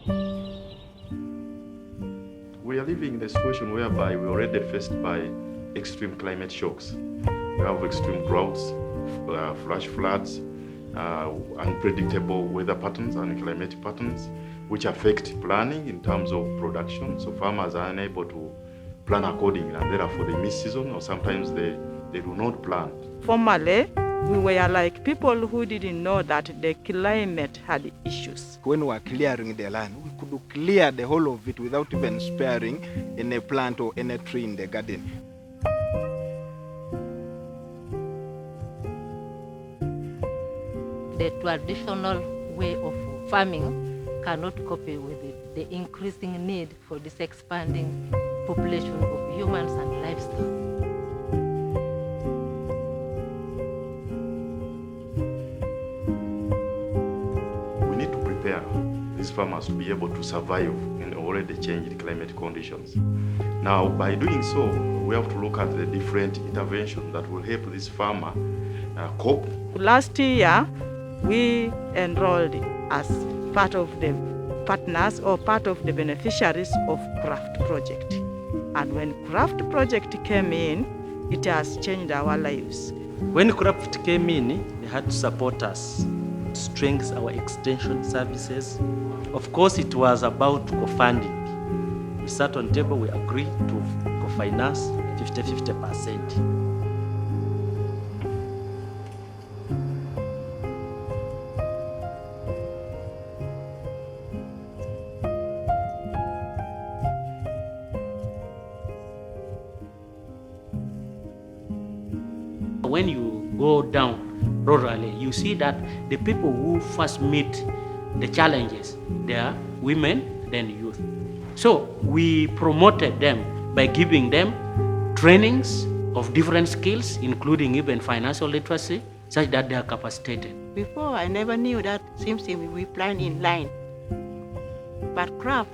We are living in a situation whereby we're already faced by extreme climate shocks. We have extreme droughts, flash floods, unpredictable weather patterns and climatic patterns, which affect planning in terms of production. So farmers are unable to plan accordingly, and therefore they miss season, or sometimes they do not plan. Formerly, we were like people who didn't know that the climate had issues. When we were clearing the land, we could clear the whole of it without even sparing any plant or any tree in the garden. The traditional way of farming cannot cope with the increasing need for this expanding population of humans and livestock. We need to prepare these farmers to be able to survive in already changed climate conditions. Now, by doing so, we have to look at the different interventions that will help this farmer cope. Last year, we enrolled as part of the partners or part of the beneficiaries of Craft Project. And when Craft Project came in, it has changed our lives. When Craft came in, they had to support us, strengthen our extension services. Of course, it was about co-funding. We sat on table, we agreed to co-finance 50-50%. When you go down rurally, you see that the people who first meet the challenges, they are women, then youth. So we promoted them by giving them trainings of different skills, including even financial literacy, such that they are capacitated. Before, I never knew that simsim we plant in line. But Craft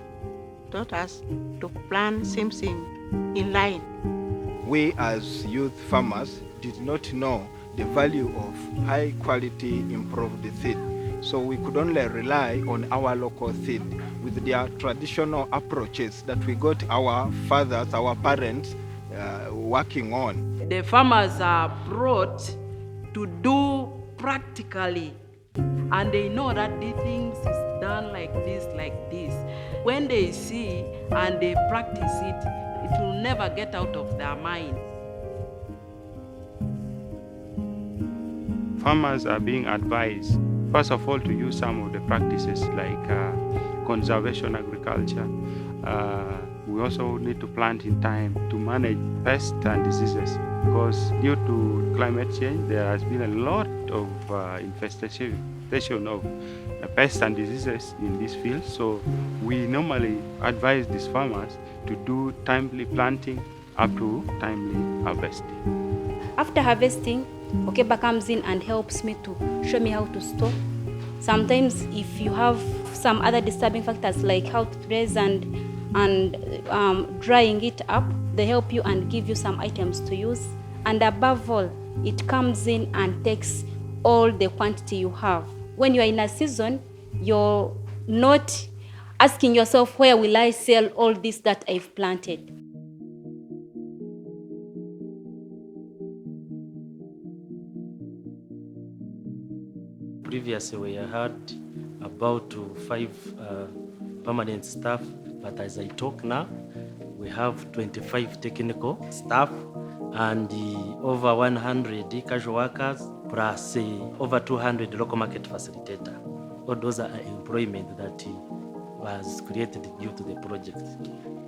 taught us to plant simsim in line. We as youth farmers did not know the value of high quality improved seed. So we could only rely on our local seed with their traditional approaches that we got our fathers, our parents working on. The farmers are brought to do practically, and they know that the things is done like this, like this. When they see and they practice it, it will never get out of their mind. Farmers are being advised, first of all, to use some of the practices like conservation agriculture. We also need to plant in time to manage pests and diseases, because due to climate change, there has been a lot of infestation of pests and diseases in this field. So we normally advise these farmers to do timely planting up to timely harvesting. After harvesting, Okeba comes in and helps me to show me how to store. Sometimes if you have some other disturbing factors like how to raise and drying it up, they help you and give you some items to use. And above all, it comes in and takes all the quantity you have. When you are in a season, you're not asking yourself, where will I sell all this that I've planted? Previously, we had about 5 permanent staff, but as I talk now, we have 25 technical staff and over 100 casual workers, plus over 200 local market facilitator. All those are employment that was created due to the project.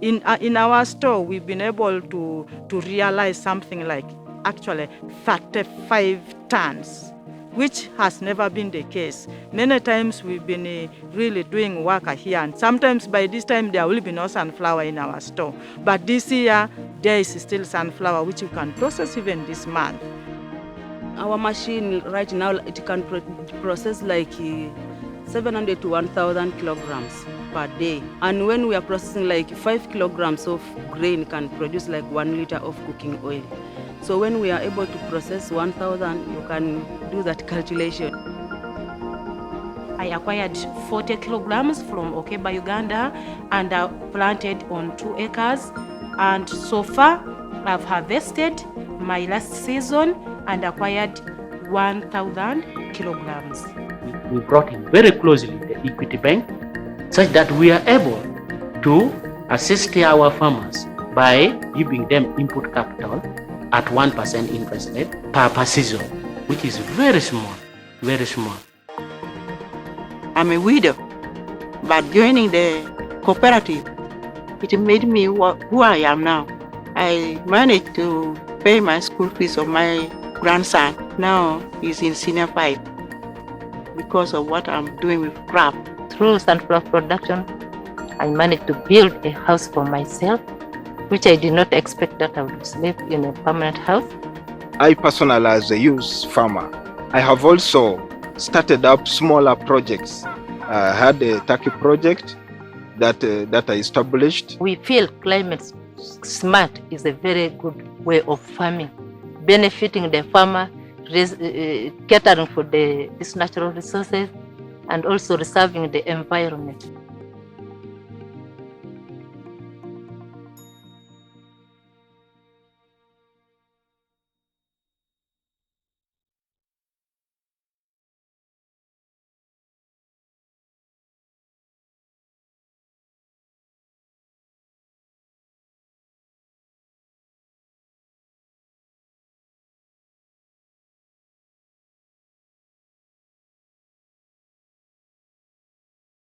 In our store, we've been able to realize something like actually 35 tons, which has never been the case. Many times we've been really doing work here, and sometimes by this time there will be no sunflower in our store. But this year, there is still sunflower, which you can process even this month. Our machine right now, it can process like 700 to 1,000 kilograms per day. And when we are processing like 5 kilograms of grain can produce like 1 liter of cooking oil. So when we are able to process 1,000, you can do that calculation. I acquired 40 kilograms from Okeba, Uganda, and planted on 2 acres. And so far, I've harvested my last season and acquired 1,000 kilograms. We brought in very closely the Equity Bank, such that we are able to assist our farmers by giving them input capital at 1% interest rate per season, which is very small, very small. I'm a widow, but joining the cooperative, it made me who I am now. I managed to pay my school fees of my grandson. Now he's in senior 5 because of what I'm doing with craft. Through sunflower production, I managed to build a house for myself, which I did not expect that I would live in a permanent house. I personally, as a youth farmer, I have also started up smaller projects. I had a turkey project that I established. We feel climate smart is a very good way of farming, benefiting the farmer, catering for these natural resources, and also reserving the environment.